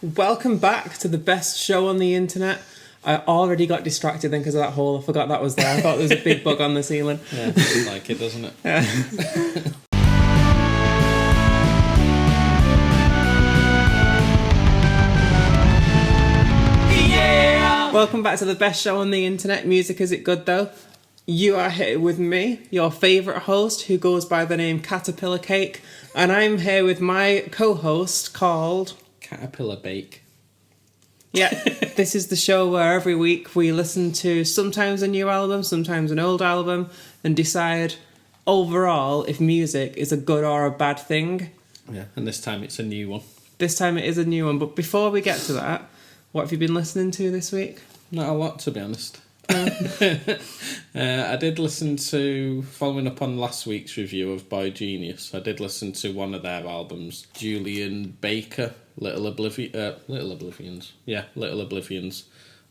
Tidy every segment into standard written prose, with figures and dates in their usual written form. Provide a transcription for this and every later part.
Welcome back to the best show on the internet. I already got distracted then because of that hole. I forgot that was there. I thought there was a big bug on the ceiling. Yeah, it doesn't like it, doesn't it? Yeah. Yeah! Welcome back to the best show on the internet. Music Is It Good Though? You are here with me, your favourite host, who goes by the name Caterpillar Cake, and I'm here with my co-host called... Caterpillar Bake. Yeah, this is the show where every week we listen to sometimes a new album, sometimes an old album, and decide overall if music is a good or a bad thing. Yeah, and this time it's a new one. This time it is a new one, but before we get to that, what have you been listening to this week? Not a lot, to be honest. I did listen to, following up on last week's review of boygenius, I did listen to one of their albums, Julian Baker, Little Oblivions. Yeah, Little Oblivions.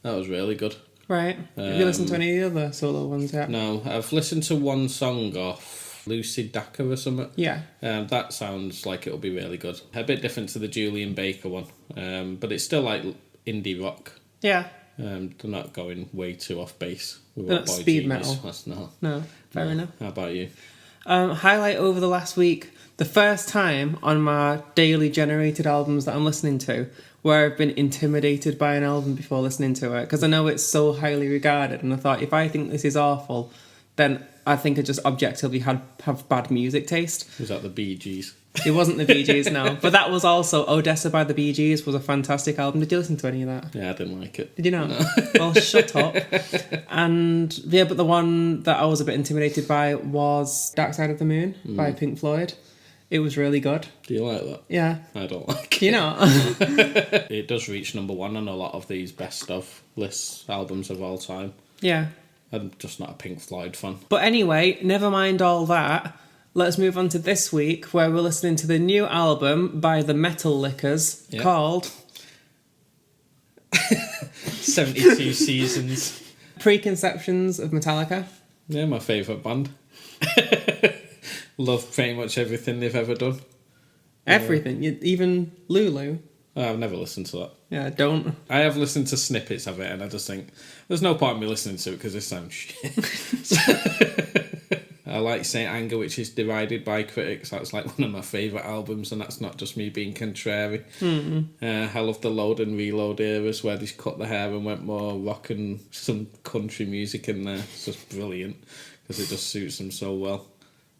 That was really good. Right. Have you listened to any of the other solo ones yet? No, I've listened to one song off Lucid Daka or something. Yeah. That sounds like it'll be really good. A bit different to the Julian Baker one, but it's still like indie rock. Yeah. They're not going way too off base. With They're not speed metal. That's not. No, fair enough. How about you? Highlight over the last week, the first time on my daily generated albums that I'm listening to where I've been intimidated by an album before listening to it, because I know it's so highly regarded, and I thought if I think this is awful, then I think I just objectively have bad music taste. Was that the Bee Gees? It wasn't the Bee Gees, no. But that was also Odessa by the Bee Gees was a fantastic album. Did you listen to any of that? Yeah, I didn't like it. Did you not? No. Well, shut up. And yeah, but the one that I was a bit intimidated by was Dark Side of the Moon by Pink Floyd. It was really good. Do you like that? Yeah. I don't like it. You know? It does reach number one on a lot of these best of lists, albums of all time. Yeah. I'm just not a Pink Floyd fan. But anyway, never mind all that. Let's move on to this week, where we're listening to the new album by the Metallica called... 72 Seasons. Preconceptions of Metallica. Yeah, my favourite band. Love pretty much everything they've ever done. Everything. Even Lulu. Oh, I've never listened to that. Yeah, don't. I have listened to snippets of it, and I just think there's no point in me listening to it because this sounds shit. I like Saint Anger, which is derided by critics. That's like one of my favourite albums, and that's not just me being contrary. I love the Load and Reload eras where they cut the hair and went more rock and some country music in there. It's just brilliant because it just suits them so well.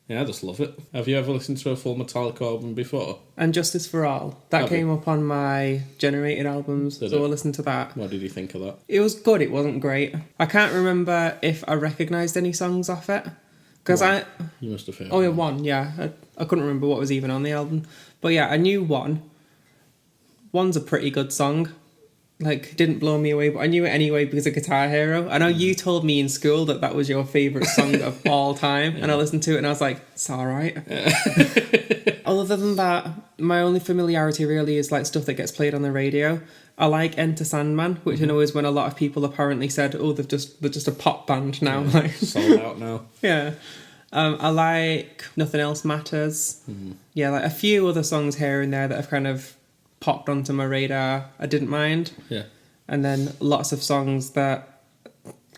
Yeah, I just love it. Have you ever listened to a full Metallica album before? And Justice for All. That came up on my generated albums, so I listened to that. What did you think of that? It was good, it wasn't great. I can't remember if I recognised any songs off it. Because You must have heard. Oh, yeah, one, yeah. I couldn't remember what was even on the album. But yeah, I knew one. One's a pretty good song. Like, didn't blow me away, but I knew it anyway because of Guitar Hero. I know you told me in school that was your favourite song of all time, and I listened to it and I was like, it's alright. Other than that, my only familiarity really is like stuff that gets played on the radio. I like Enter Sandman, which I know is when a lot of people apparently said, oh, they're just a pop band now. Yeah, sold out now. Yeah. I like Nothing Else Matters. Yeah, like a few other songs here and there that have kind of popped onto my radar I didn't mind. Yeah. And then lots of songs that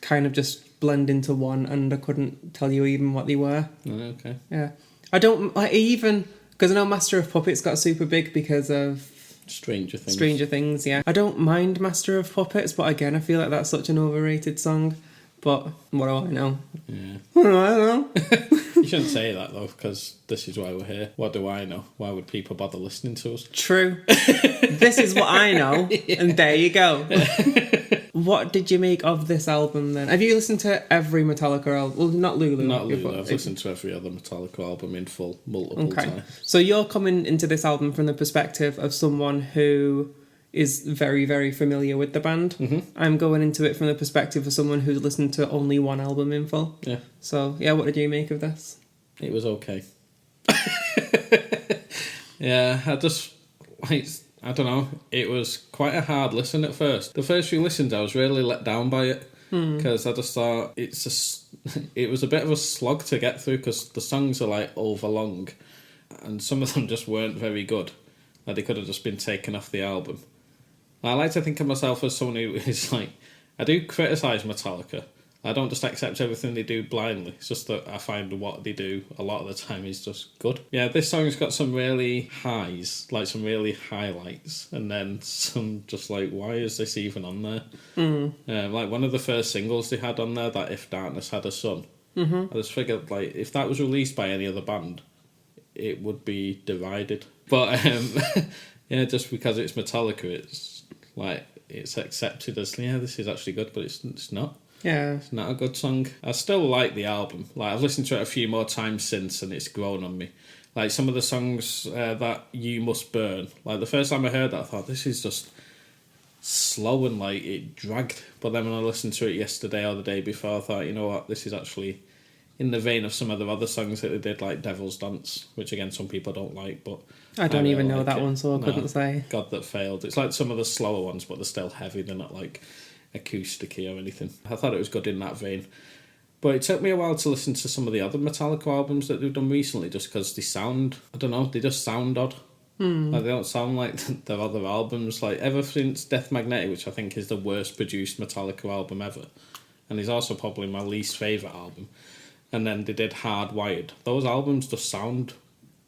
kind of just blend into one and I couldn't tell you even what they were. Oh, okay. Yeah. I don't like even because I know Master of Puppets got super big because of Stranger Things, yeah. I don't mind Master of Puppets, but again I feel like that's such an overrated song. But what do I know? Yeah. What do I know? You shouldn't say that though, because this is why we're here. What do I know? Why would people bother listening to us? True. This is what I know, and there you go. What did you make of this album then? Have you listened to every Metallica album? Well, not Lulu. Not Lulu. I've listened to every other Metallica album in full, multiple times. So you're coming into this album from the perspective of someone who is very, very familiar with the band. I'm going into it from the perspective of someone who's listened to only one album in full. Yeah. So, yeah, what did you make of this? It was okay. Yeah, I don't know. It was quite a hard listen at first. The first few listens, I was really let down by it because I just thought it was a bit of a slog to get through because the songs are like overlong, and some of them just weren't very good. Like they could have just been taken off the album. I like to think of myself as someone who is like, I do criticise Metallica. I don't just accept everything they do blindly. It's just that I find what they do a lot of the time is just good. Yeah, this song's got some really highs, like some really highlights, and then some just like, why is this even on there? Like one of the first singles they had on there, that If Darkness Had a Son. I just figured, like, if that was released by any other band, it would be derided. But yeah, just because it's Metallica, it's like it's accepted as, yeah, this is actually good, but it's not. Yeah. It's not a good song. I still like the album. Like, I've listened to it a few more times since, and it's grown on me. Like, some of the songs that You Must Burn, like, the first time I heard that, I thought, this is just slow and, like, it dragged. But then when I listened to it yesterday or the day before, I thought, you know what, this is actually in the vein of some of the other songs that they did, like Devil's Dance, which, again, some people don't like, but I don't even know like that it. one, so I couldn't say. God That Failed. It's like some of the slower ones, but they're still heavy. They're not, like, acoustic-y or anything. I thought it was good in that vein. But it took me a while to listen to some of the other Metallica albums that they've done recently, just because they sound, I don't know, they just sound odd. Like, they don't sound like their other albums. Like, ever since Death Magnetic, which I think is the worst produced Metallica album ever, and is also probably my least favourite album, and then they did Hardwired. Those albums just sound,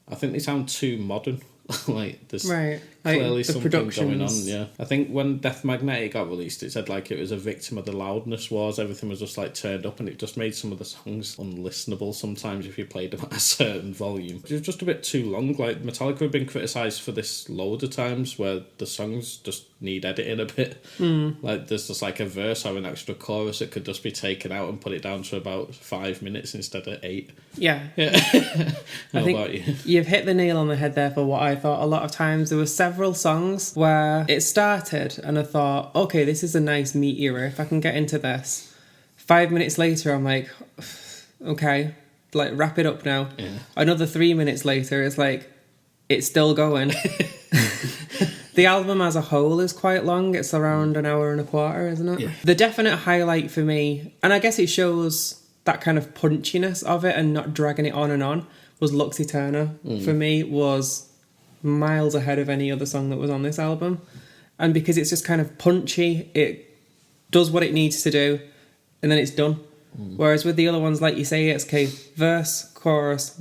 I think they sound too modern. Like, there's Right. Like, clearly the something going on. productions. Yeah, I think when Death Magnetic got released, it said like it was a victim of the loudness wars. Everything was just like turned up, and it just made some of the songs unlistenable sometimes if you played them at a certain volume. It was just a bit too long. Like, Metallica have been criticised for this loads of times, where the songs just need editing a bit. Like, there's just like a verse or an extra chorus that could just be taken out and put it down to about 5 minutes instead of 8. Yeah. How I think about you? you've hit the nail on the head there for what I thought. A lot of times there were several songs where it started and I thought, okay, this is a nice meaty riff, I can get into this. 5 minutes later, I'm like, okay, like, wrap it up now. Yeah. Another 3 minutes later, it's like, it's still going. The album as a whole is quite long. It's around an hour and a quarter, isn't it? Yeah. The definite highlight for me, and I guess it shows that kind of punchiness of it and not dragging it on, was Lux Eterna. For me, was miles ahead of any other song that was on this album. And because it's just kind of punchy, it does what it needs to do, and then it's done. Whereas with the other ones, like you say, it's okay, verse, chorus,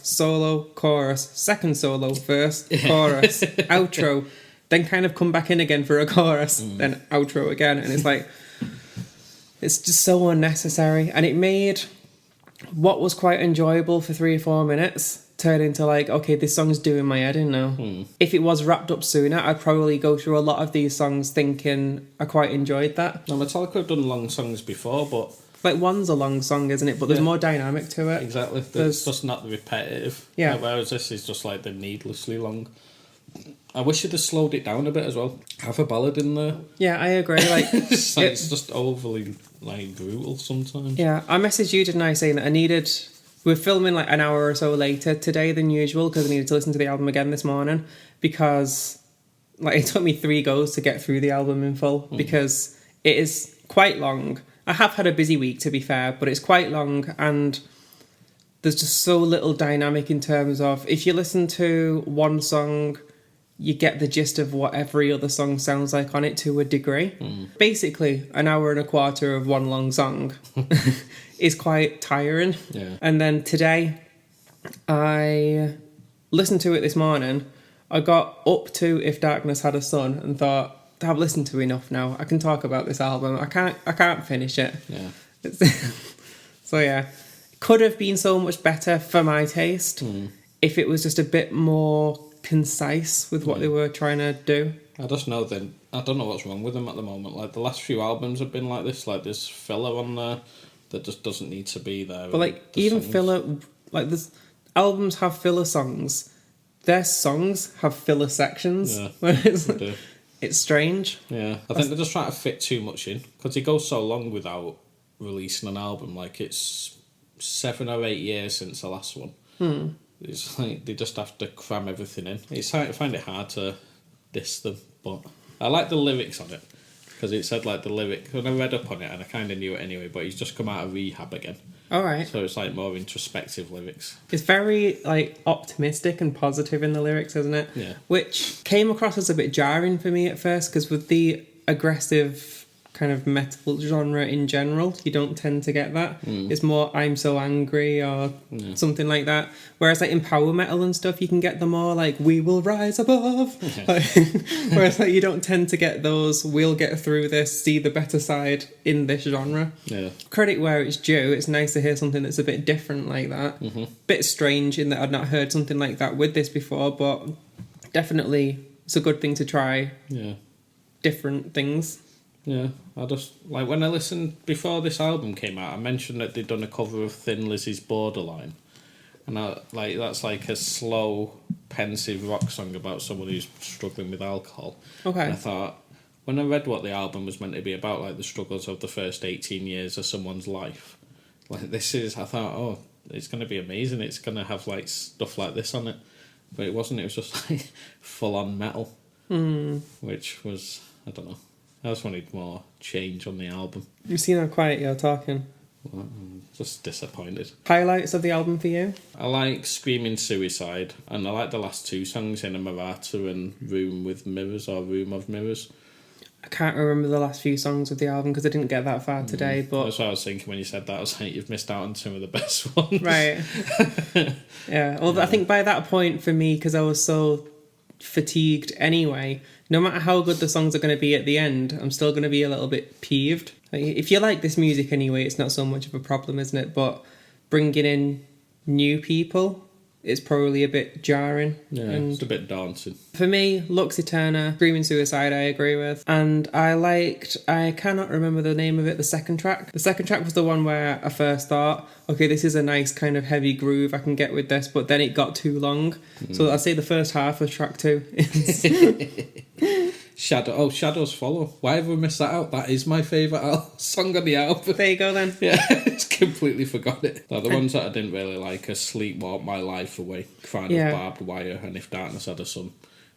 solo, chorus, second solo, verse, chorus, outro, then kind of come back in again for a chorus, then outro again. And it's like, it's just so unnecessary. And it made what was quite enjoyable for 3 or 4 minutes turn into like, okay, this song's doing my head in now. If it was wrapped up sooner, I'd probably go through a lot of these songs thinking I quite enjoyed that. Now, Metallica have done long songs before, but Like, one's a long song, isn't it? But there's more dynamic to it. exactly, it's just not the repetitive. Yeah. Whereas this is just like the needlessly long. I wish you'd have slowed it down a bit as well. Have a ballad in there. Yeah, I agree. Like, It's just overly like brutal sometimes. yeah, I messaged you, didn't I, saying that we're filming like an hour or so later today than usual because I needed to listen to the album again this morning because like it took me 3 goes to get through the album in full because it is quite long. I have had a busy week, to be fair, but it's quite long and there's just so little dynamic in terms of if you listen to one song, you get the gist of what every other song sounds like on it to a degree. Basically, an hour and a quarter of one long song is quite tiring. Yeah. And then today, I listened to it this morning. I got up to If Darkness Had a Son and thought, I've listened to enough now. I can talk about this album. I can't finish it. Yeah. So yeah, could have been so much better for my taste if it was just a bit more concise with what they were trying to do. I just know then I don't know what's wrong with them at the moment. Like the last few albums have been like this. Like there's filler on there that just doesn't need to be there. But like even filler, like this albums have filler songs. Their songs have filler sections. Yeah, Whereas they do. it's strange. Yeah, I think they're just trying to fit too much in because it goes so long without releasing an album. Like it's 7 or 8 years since the last one. It's like they just have to cram everything in. I find it hard to diss them, but I like the lyrics on it because it said like the lyric. When I read up on it, and I kind of knew it anyway, but he's just come out of rehab again. All right. So it's like more introspective lyrics. It's very like optimistic and positive in the lyrics, isn't it? Yeah. Which came across as a bit jarring for me at first, because with the aggressive kind of metal genre in general, you don't tend to get that. It's more I'm so angry or something like that. Whereas like in power metal and stuff, you can get the more like we will rise above. Like, whereas like you don't tend to get those we'll get through this, see the better side in this genre. Yeah. Credit where it's due. It's nice to hear something that's a bit different like that. Bit strange in that I'd not heard something like that with this before, but definitely it's a good thing to try Yeah. different things. Yeah, I just like when I listened before this album came out. I mentioned that they'd done a cover of Thin Lizzy's "Borderline," and that's like a slow, pensive rock song about someone who's struggling with alcohol. Okay. And I thought when I read what the album was meant to be about, like the struggles of the first 18 years of someone's life, like this is, I thought, oh, it's going to be amazing. It's going to have like stuff like this on it, but it wasn't. It was just like full on metal, which was, I don't know. I just wanted more change on the album. You've seen how quiet you're talking. Well, I'm just disappointed. Highlights of the album for you? I like Screaming Suicide, and I like the last two songs, Inamorata and Room with Mirrors, or Room of Mirrors. I can't remember the last few songs of the album because I didn't get that far today, but... That's what I was thinking when you said that. I was like, you've missed out on some of the best ones. Right. Yeah, well, I think by that point for me, because I was so fatigued anyway, no matter how good the songs are going to be at the end, I'm still going to be a little bit peeved. Like, if you like this music anyway, it's not so much of a problem, isn't it? But bringing in new people, it's probably a bit jarring. Yeah, and it's a bit daunting. for me, Lux Eterna, Screaming Suicide, I agree with. And I cannot remember the name of it, the second track. The second track was the one where I first thought, okay, this is a nice kind of heavy groove I can get with this, but then it got too long. So I'd say the first half of track 2 is... Shadows Follow. Why have we missed that out? That is my favourite song on the album. There you go then. Yeah, it's completely forgot it. Like, the ones that I didn't really like are Sleepwalk My Life Away, Crying of Barbed Wire, and If Darkness Had a Sun.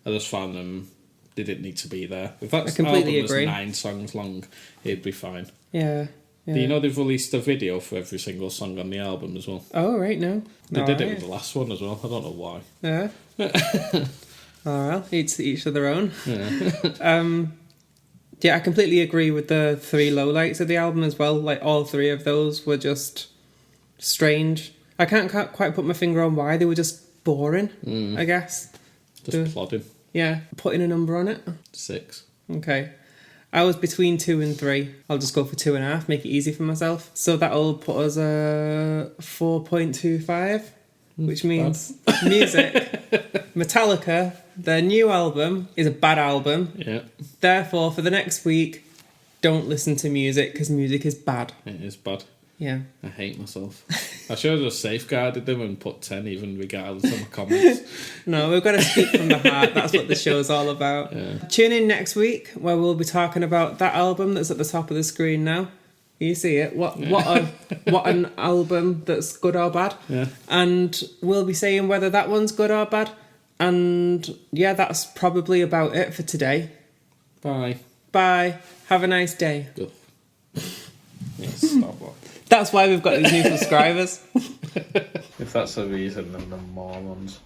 I just found them, they didn't need to be there. If that album was 9 songs long, it'd be fine. Yeah. Do you know they've released a video for every single song on the album as well? Oh, right, no. They did it with the last one as well. I don't know why. Yeah. Oh, well, each to their own. Yeah. Yeah, I completely agree with the 3 lowlights of the album as well. Like, all 3 of those were just strange. I can't quite put my finger on why. They were just boring, I guess. Just plodding. Yeah. Putting a number on it? 6. Okay. I was between 2 and 3. I'll just go for 2.5, make it easy for myself. So that'll put us 4.25, which means music. Metallica, their new album, is a bad album. Yeah. Therefore, for the next week, don't listen to music, because music is bad. It is bad. Yeah. I hate myself. I should have just safeguarded them and put 10 even regardless of my comments. No, we've got to speak from the heart. That's what the show's all about. Yeah. Tune in next week where we'll be talking about that album that's at the top of the screen now. You see it? What an album that's good or bad. Yeah. And we'll be saying whether that one's good or bad. And yeah, that's probably about it for today. Bye. Bye. Have a nice day. Good. Yes, stop that. That's why we've got these new subscribers. If that's the reason, then they're morons.